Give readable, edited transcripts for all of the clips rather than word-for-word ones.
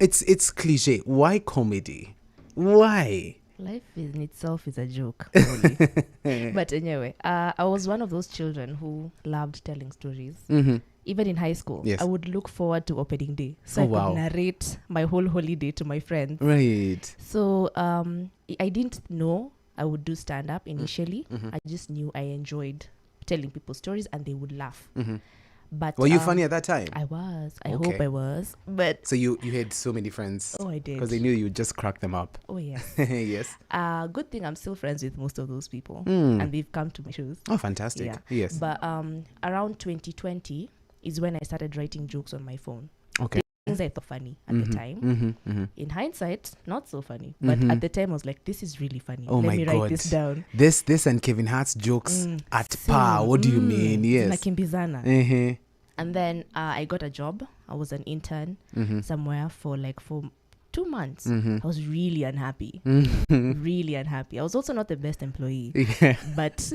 It's cliche. Why comedy? Why? Life in itself is a joke, only. But anyway, I was one of those children who loved telling stories. Even in high school, Yes. I would look forward to opening day, so I could narrate my whole holiday to my friends. Right. So I didn't know I would do stand-up initially. I just knew I enjoyed telling people stories and they would laugh. But were you funny at that time? I was. I hope I was. But so you had so many friends. Oh, I did. Because they knew you would just crack them up. Oh, yes. Yes. Good thing I'm still friends with most of those people. And they've come to my shows. Oh, fantastic. Yeah. Yes. But around 2020 is when I started writing jokes on my phone. Okay. Things I thought funny at the time. In hindsight, not so funny. But at the time, I was like, this is really funny. Oh, Let my me God. write this down. This and Kevin Hart's jokes at par. What do you mean? Yes. Nakimbizana. And then I got a job. I was an intern somewhere for 2 months. I was really unhappy. Really unhappy. I was also not the best employee. Yeah. But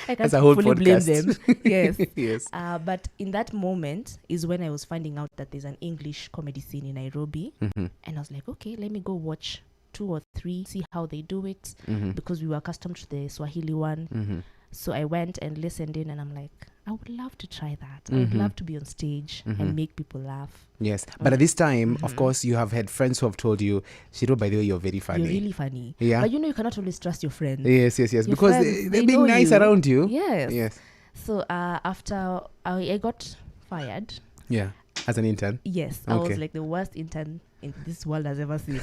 I can't a whole fully blame them. Yes. Yes. But in that moment is when I was finding out that there's an English comedy scene in Nairobi. And I was like, okay, let me go watch 2 or 3, see how they do it. Because we were accustomed to the Swahili one. So I went and listened in and I'm like, I would love to try that. I would love to be on stage and make people laugh. Yes. But at this time, of course, you have had friends who have told you, Ciru, by the way, you're very funny. You're really funny. Yeah. But you cannot always trust your friends. Yes. Your because friends, they're being nice around you. Yes. So after I got fired. Yeah. As an intern? Yes. I was like the worst intern in this world has ever seen.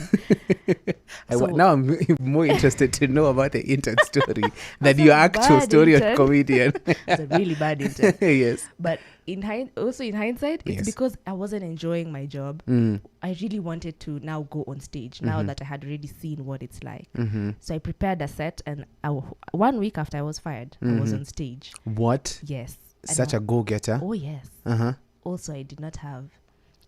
Now I'm more interested to know about the intern story than your actual story of comedian. It's a really bad intern. Yes. But in hindsight, it's because I wasn't enjoying my job. I really wanted to now go on stage now that I had already seen what it's like. So I prepared a set and 1 week after I was fired, I was on stage. What? Yes. Such a go-getter. Oh, yes. Also, I did not have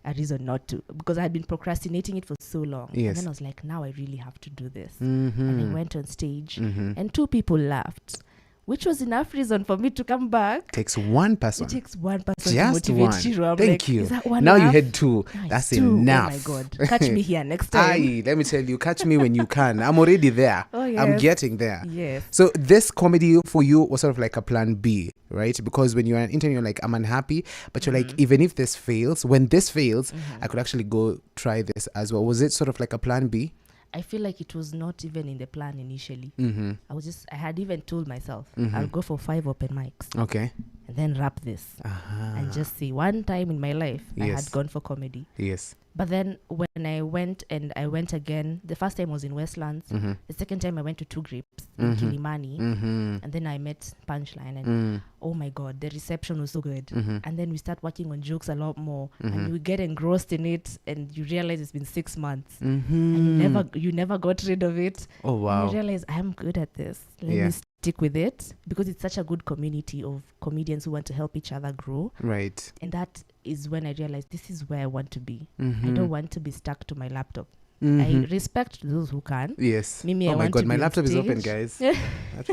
a reason not to, because I had been procrastinating it for so long. Yes. And then I was like, now I really have to do this. And I went on stage and 2 people laughed, which was enough reason for me to come back. Takes one person. It takes one person Just to motivate one. Ciru. Thank you. Is that one now enough? You had 2. That's 2. enough. Oh my God. Catch me here next time. Aye, let me tell you, catch me when you can. I'm already there. Oh, yes. I'm getting there. Yes. So this comedy for you was sort of like a plan B, right? Because when you're an intern, you're like, I'm unhappy. But you're like, even if this fails, when this fails, I could actually go try this as well. Was it sort of like a plan B? I feel like it was not even in the plan initially. I had even told myself, I'll go for 5 open mics. Okay. And then wrap this. And just see, one time in my life, I had gone for comedy. Yes. But then when I went again, the first time was in Westlands. The second time I went to 2 Grips in Kilimani. And then I met Punchline. And oh my God, the reception was so good. And then we start working on jokes a lot more. And you get engrossed in it. And you realize it's been 6 months. And you never got rid of it. Oh, wow. And you realize, I'm good at this. Let me stick with it. Because it's such a good community of comedians who want to help each other grow. Right. And that is when I realized this is where I want to be. I don't want to be stuck to my laptop. I respect those who can. Yes. Mimi, oh I my want God, to my be laptop is open, stage. guys. I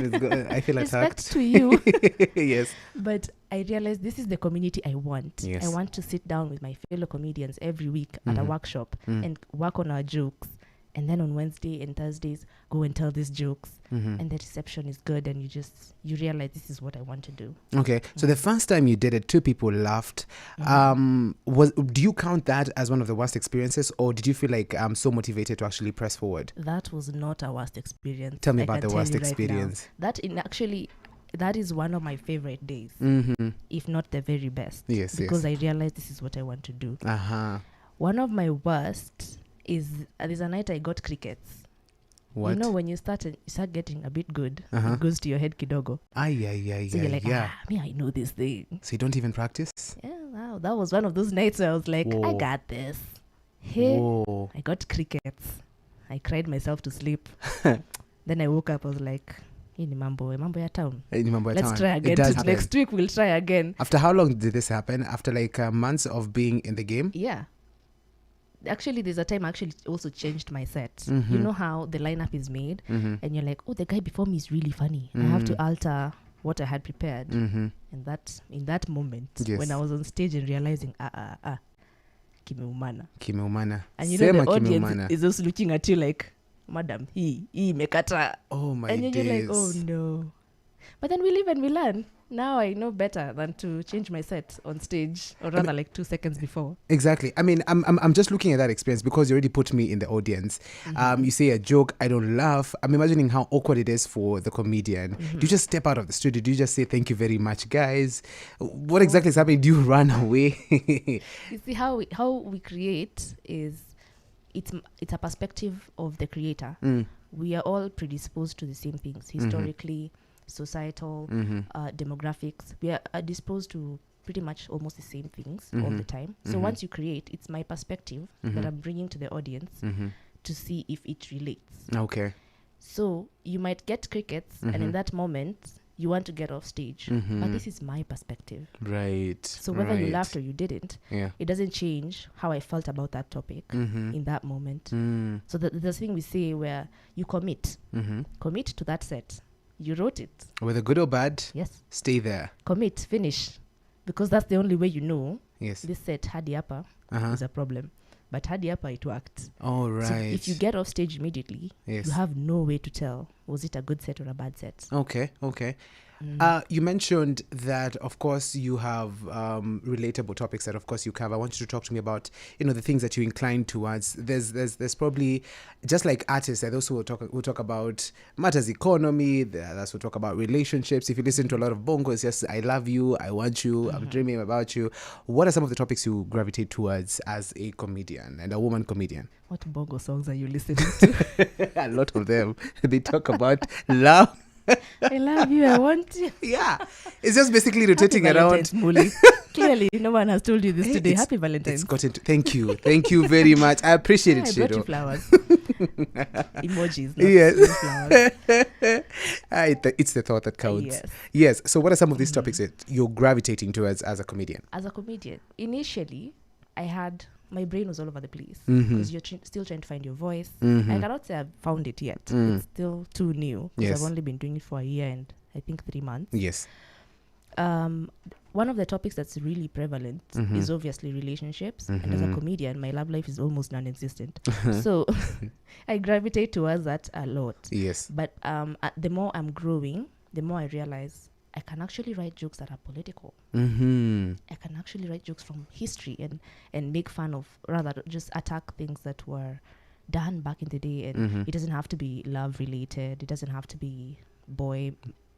feel attacked. Respect to you. Yes. But I realized this is the community I want. Yes. I want to sit down with my fellow comedians every week at a workshop and work on our jokes. And then on Wednesday and Thursdays, go and tell these jokes. And the reception is good. And you realize this is what I want to do. Okay. So the first time you did it, 2 people laughed. Do you count that as one of the worst experiences? Or did you feel like I'm so motivated to actually press forward? That was not a worst experience. Tell me about the worst experience. That is one of my favorite days. If not the very best. Yes, because I realized this is what I want to do. One of my worst is there's a night I got crickets. What? You know, when you start getting a bit good, it goes to your head kidogo. So you're like, me, I know this thing. So you don't even practice? Yeah, wow. That was one of those nights where I was like, I got this. Hey, I got crickets. I cried myself to sleep. Then I woke up, I was like, hii ni mambo ya town. Let's try again. Next week we'll try again. After how long did this happen? After like months of being in the game? Yeah. Actually, there's a time I actually also changed my set. You know how the lineup is made, and you're like, oh, the guy before me is really funny. I have to alter what I had prepared. And that in that moment, when I was on stage and realizing, kimeumana. And you Sema know the audience kimeumana. is also looking at you like, madam, hii imekata. Oh my and days. you're like, oh no. But then we live and we learn. Now I know better than to change my set on stage, or rather like 2 seconds before. Exactly. I mean, I'm just looking at that experience because you already put me in the audience. You say a joke, I don't laugh. I'm imagining how awkward it is for the comedian. Do you just step out of the studio? Do you just say thank you very much, guys? What exactly is happening? Do you run away? You see, how we create is it's a perspective of the creator. We are all predisposed to the same things historically. Societal, demographics, we are disposed to pretty much almost the same things all the time. So once you create, it's my perspective that I'm bringing to the audience to see if it relates. Okay. So you might get crickets, and in that moment, you want to get off stage. But this is my perspective. Right. So whether you laughed or you didn't, it doesn't change how I felt about that topic in that moment. So there's a thing we say where you commit. Commit to that set. You wrote it. Whether good or bad, yes, stay there. Commit, finish. Because that's the only way you know yes, this set hadi upper is a problem. But hadi upper, it worked. All right. So if you get off stage immediately, yes, you have no way to tell, was it a good set or a bad set? Okay. You mentioned that, of course, you have relatable topics that, of course, you cover. I want you to talk to me about, the things that you incline towards. There's probably, just like artists, there are those who will talk about matters economy. There are those who talk about relationships. If you listen to a lot of bongo, it's just, I love you, I want you, I'm dreaming about you. What are some of the topics you gravitate towards as a comedian and a woman comedian? What bongo songs are you listening to? A lot of them. They talk about love. I love you, I want you. Yeah. It's just basically rotating Happy around. Muli. Clearly, no one has told you this today. Happy Valentine's. Thank you. Thank you very much. I appreciate it, I brought you Ciru. flowers. Emojis, not flowers. It's the thought that counts. Yes. So what are some of these topics that you're gravitating towards as a comedian? As a comedian, initially, my brain was all over the place because you're still trying to find your voice. I cannot say I've found it yet. It's still too new because I've only been doing it for a year and I think 3 months. Yes. One of the topics that's really prevalent is obviously relationships. And as a comedian, my love life is almost non-existent. So I gravitate towards that a lot. Yes. But the more I'm growing, the more I realize I can actually write jokes that are political. I can actually write jokes from history and make fun of, rather just attack things that were done back in the day. And it doesn't have to be love related. It doesn't have to be boy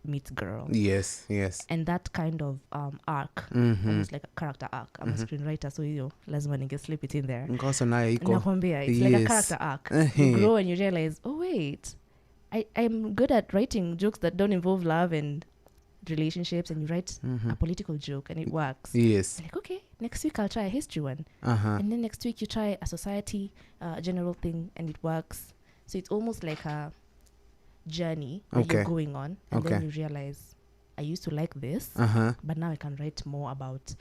meets girl. Yes. And that kind of arc, almost like a character arc. I'm a screenwriter, so lazima ninge slip it in there. Nakwambia, it's like a character arc. You grow and you realize, oh wait, I'm good at writing jokes that don't involve love and relationships, and you write a political joke and it works. Yes. Like, okay, next week I'll try a history one. And then next week you try a society general thing and it works. So it's almost like a journey that you're going on, and then you realize, I used to like this, but now I can write more about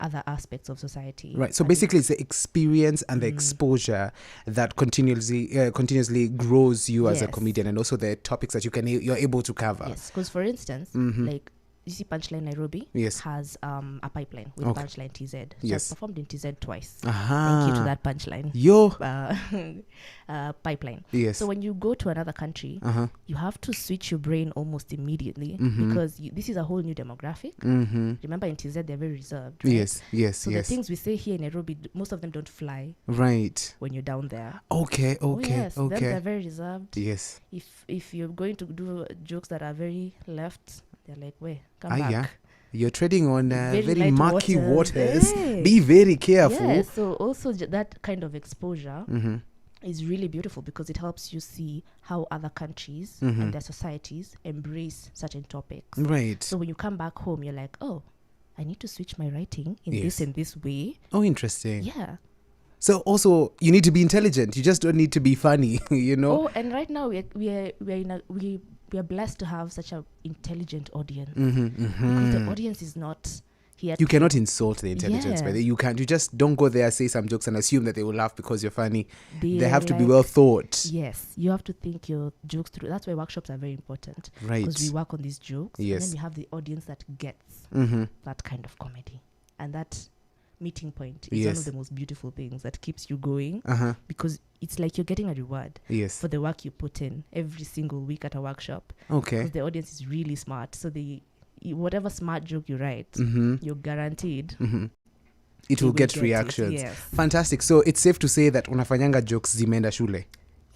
other aspects of society. Right. So basically, it's the experience and the exposure that continuously grows you as a comedian, and also the topics that you're able to cover. Yes. Because for instance, like you see, Punchline Nairobi has a pipeline with Punchline TZ. So I've performed in TZ twice. Thank you to that Punchline. Pipeline. Yes. So when you go to another country, you have to switch your brain almost immediately because this is a whole new demographic. Remember, in TZ they're very reserved. Right? Yes. So the things we say here in Nairobi, most of them don't fly. Right. When you're down there. Okay. Then they're very reserved. Yes. If you're going to do jokes that are very left, they're like, wait, come back. Yeah. You're treading on very murky waters. Hey. Be very careful. Yeah, so also that kind of exposure is really beautiful because it helps you see how other countries and their societies embrace certain topics. Right. So when you come back home, you're like, oh, I need to switch my writing in this and this way. Oh, interesting. Yeah. So also, you need to be intelligent. You just don't need to be funny, Oh, and right now we are blessed to have such an intelligent audience. Because the audience is not here. You cannot insult the intelligence, but you can't. You just don't go there, say some jokes and assume that they will laugh because you're funny. They have to be well thought. Yes, you have to think your jokes through. That's why workshops are very important. Right. Because we work on these jokes. Yes. And then we have the audience that gets that kind of comedy. And that meeting point is one of the most beautiful things that keeps you going, because it's like you're getting a reward for the work you put in every single week at a workshop. Because the audience is really smart, so whatever smart joke you write, you're guaranteed it will get reactions. Yes. Fantastic. So it's safe to say that unafanyanga jokes zimeenda shule.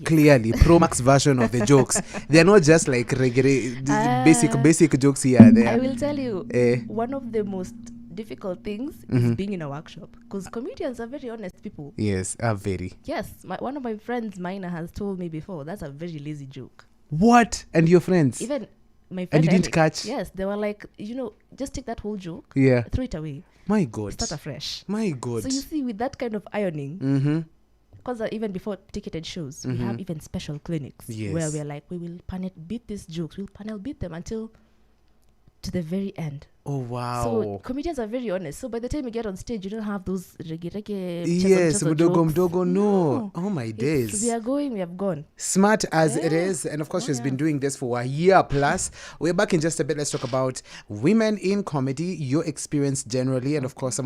Clearly, Pro Max version of the jokes. They're not just like regular basic jokes here and there. I will tell you, one of the most difficult things is being in a workshop, because comedians are very honest people. Yes, are very. Yes, one of my friends, Mina, has told me before, that's a very lazy joke. What? And your friends? Even my friend. And you didn't catch? Yes, they were like, just take that whole joke, throw it away. My God. Start afresh. My God. So you see, with that kind of ironing, because even before ticketed shows, we have even special clinics where we're like, we will beat these jokes, we'll panel beat them until to the very end. Oh, wow. So comedians are very honest. So by the time you get on stage, you don't have those reggae yes, mdogo, no. Oh my days. We have gone. Smart as it is. And of course, she's been doing this for a year plus. We're back in just a bit. Let's talk about women in comedy, your experience generally, and of course, some